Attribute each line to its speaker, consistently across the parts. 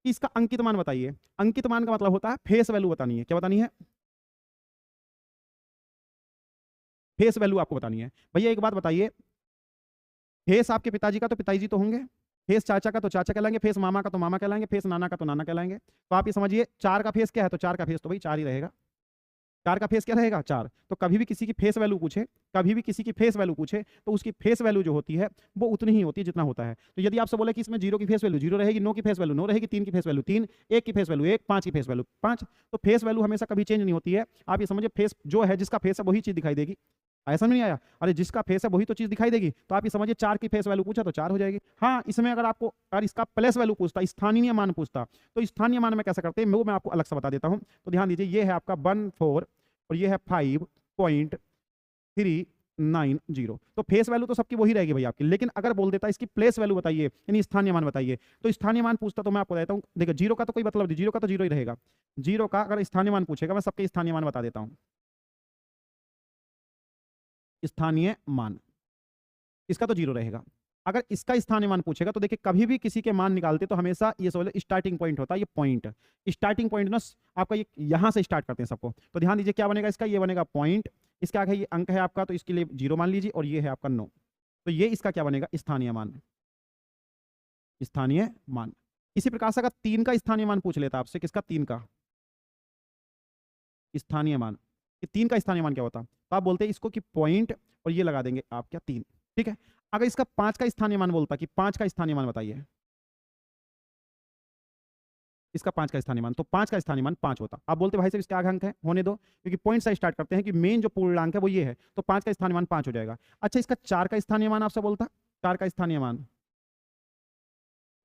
Speaker 1: कि इसका अंकित मान बताइए। अंकित मान का मतलब होता है फेस वैल्यू बतानी है। क्या बतानी है? फेस वैल्यू आपको बतानी है। भैया एक बात बताइए, फेस आपके पिताजी का तो पिताजी तो होंगे, फेस चाचा का तो चाचा कहलाएंगे, फेस मामा का तो मामा कहलाएंगे, फेस नाना का तो नाना कहलाएंगे। तो आप ये समझिए 4 का फेस क्या है, तो 4 का फेस तो भाई 4 ही रहेगा। 4 का फेस क्या रहेगा? 4। तो कभी भी किसी की फेस वैल्यू पूछे, कभी भी किसी की फेस वैल्यू पूछे, तो उसकी फेस वैल्यू जो होती है वो उतनी ही होती है जितना होता है। तो यदि आपसे बोले कि इसमें 0 की फेस वैल्यू 0 रहेगी, नो की फेस वैल्यू नो रहेगी, 3 की फेस वैल्यू 3, 1 की फेस वैल्यू 1, 5 की फेस वैल्यू 5, तो फेस वैल्यू हमेशा कभी चेंज नहीं होती है। आप ये समझिए फेस जो है, जिसका फेस है वही चीज दिखाई देगी। ऐसा नहीं आया? अरे जिसका फेस है वही तो चीज दिखाई देगी। तो आप ये समझिए 4 की फेस वैल्यू पूछा तो 4 हो जाएगी। हाँ, इसमें अगर आपको अगर इसका प्लेस वैल्यू पूछता, स्थानीय मान पूछता, तो स्थानीय मान में कैसे करते हैं वो मैं आपको अलग से बता देता हूं। तो ध्यान दीजिए, ये है आपका 1 4 और ये है 5.390। तो फेस वैल्यू तो सबकी वही रहेगी भाई आपकी, लेकिन अगर बोल देता इसकी प्लेस वैल्यू बताइए, यानी स्थानीय मान बताइए, तो स्थानीय मान पूछता तो मैं आपको देता हूं। देखिए 0 का तो कोई मतलब नहीं, 0 का तो 0 ही रहेगा। 0 का अगर स्थानीय मान पूछेगा, मैं सबके स्थानीय मान बता देता हूं। स्थानीय मान इसका तो 0 रहेगा। अगर इसका स्थानीय मान पूछेगा तो देखिए कभी भी किसी के मान निकालते तो हमेशा ये समझ लो स्टार्टिंग पॉइंट होता है, ये पॉइंट स्टार्टिंग पॉइंट ना आपका ये यहां से स्टार्ट करते हैं सबको। तो ध्यान दीजिए क्या बनेगा इसका, ये बनेगा पॉइंट, इसका आगे ये अंक है आपका, तो इसके लिए 0 मान लीजिए, और ये है आपका 9। तो ये इसका क्या बनेगा? स्थानीय मान। स्थानीय मान। इसी प्रकार से अगर 3 का स्थानीय मान पूछ लेता आपसे, किसका? 3 का स्थानीय मान, कि 3 का स्थानीय मान क्या होता, तो आप बोलते हैं इसको कि पॉइंट, और ये लगा देंगे आप क्या 3। ठीक है। अगर इसका 5 का स्थानीय मान बोलता कि 5 का स्थानीय मान बताइए, इसका 5 का स्थानीय मान, तो 5 का स्थानीय मान 5 होता। आप बोलते भाई साहब इसके आगे अंक है, होने दो, क्योंकि पॉइंट से स्टार्ट करते हैं कि मेन जो पूर्णांक है वो ये है, तो 5 का स्थानीय मान 5 हो जाएगा। अच्छा, इसका 4 का स्थानीय मान आपसे बोलता, 4 का स्थानीय मान,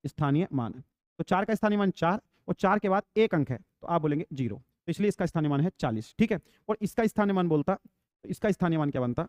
Speaker 1: स्थानीय मान, तो 4 का स्थानीय मान 4, और 4 के बाद एक अंक है तो आप बोलेंगे 0, तो इसलिए इसका स्थानीय मान है 40। ठीक है। और इसका स्थानीय मान बोलता, तो इसका स्थानीय मान क्या बनता?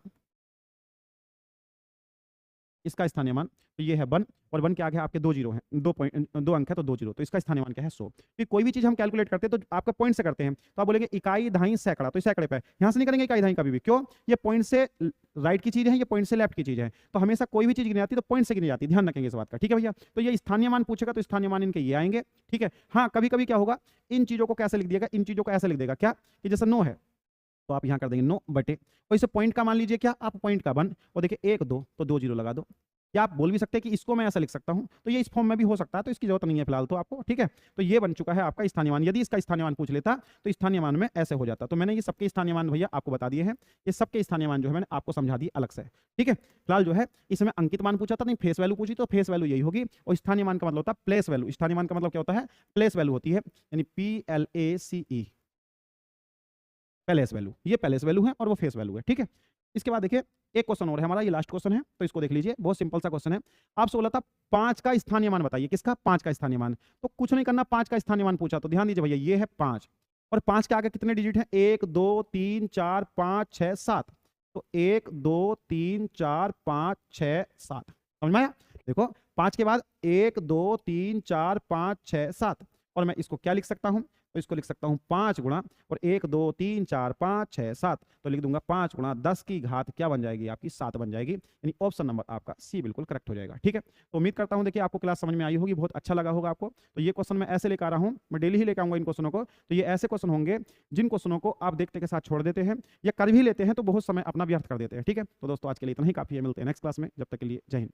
Speaker 1: इसका स्थानीय मान, तो ये है 1, और 1 के आगे आपके 2 जीरो हैं, 2 अंक है तो 2 जीरो, तो इसका स्थानीय मान क्या है? 100। तो कोई भी चीज हम कैलकुलेट करते हैं तो आपका पॉइंट से करते हैं, तो आप बोलेंगे इकाई दहाई सैकड़ा, तो सैकड़े पे यहां से नहीं करेंगे इकाई दहाई कभी भी। क्यों? ये पॉइंट से राइट की चीज है, ये पॉइंट से लेफ्ट की चीज है, तो हमेशा कोई भी चीज गिनी जाती है तो पॉइंट से गिनी जाती है, ध्यान रखेंगे इस बात का। ठीक है भैया। तो ये स्थानीय मान पूछेगा तो स्थानीय मान इनके ये आएंगे। ठीक है। हाँ, कभी कभी क्या होगा, इन चीजों को कैसे लिख दिएगा, इन चीजों को ऐसे लिख देगा क्या, कि जैसे 9 है तो आप यहाँ कर देंगे 9 बटे, और इसे पॉइंट का मान लीजिए क्या, आप पॉइंट का 1, और देखिए 1 2 तो 2 जीरो लगा दो। या आप बोल भी सकते हैं कि इसको मैं ऐसा लिख सकता हूं, तो ये इस फॉर्म में भी हो सकता है, तो इसकी जरूरत नहीं है फिलहाल तो आपको। ठीक है। तो ये बन चुका है आपका स्थानीय मान। यदि इसका स्थानीय मान पूछ लेता तो स्थानीय मान में ऐसे हो जाता। तो मैंने ये सबके स्थानीय मान भैया आपको बता दिए हैं, ये सबके स्थानीय मान जो है मैंने आपको समझा दिए अलग से। ठीक है। फिलहाल जो है इसमें अंकित मान पूछा था, नहीं फेस वैल्यू पूछी, तो फेस वैल्यू यही होगी, और स्थानीय मान का मतलब होता है प्लेस वैल्यू। स्थानीय मान का मतलब क्या होता है? प्लेस वैल्यू होती है, यानी PLACE, पैलेस वैल्यू। ये पैलेस वैल्यू है और वो फेस वैल्यू है। ठीक है। इसके बाद देखिए एक क्वेश्चन और है हमारा, ये लास्ट क्वेश्चन है, तो इसको देख लीजिए, बहुत सिंपल सा क्वेश्चन है। आपसे बोला था 5 का स्थानीय मान बताइए, किसका? 5 का स्थानीय मान। तो कुछ नहीं करना, 5 का स्थानीय मान पूछा तो ध्यान दीजिए भैया, ये है 5, और 5 के आगे कितने डिजिट हैं? 1 2 3 4 5 6 7। तो 1 2 3 4 5 6 7, समझ में आया? देखो 5 के बाद 1 2 3 4 5 6 7, और मैं इसको क्या लिख सकता हूं? तो इसको लिख सकता हूं 5 गुणा, और 1 2 3 4 5 6 7, तो लिख दूंगा 5 गुणा 10 की घात क्या बन जाएगी आपकी? 7 बन जाएगी, यानी ऑप्शन नंबर आपका सी बिल्कुल करेक्ट हो जाएगा। ठीक है। तो उम्मीद करता हूं देखिए आपको क्लास समझ में आई होगी, बहुत अच्छा लगा होगा आपको। तो ये क्वेश्चन मैं ऐसे लेकर आ रहा हूं, मैं डेली ही लेकर आऊंगा इन क्वेश्चनों को। तो ये ऐसे क्वेश्चन होंगे जिन क्वेश्चनों को आप देखते के साथ छोड़ देते हैं, या कर भी लेते हैं तो बहुत समय अपना व्यर्थ कर देते हैं। ठीक है। तो दोस्तों आज के लिए इतना ही काफी है, मिलते हैं नेक्स्ट क्लास में, जब तक के लिए जय हिंद।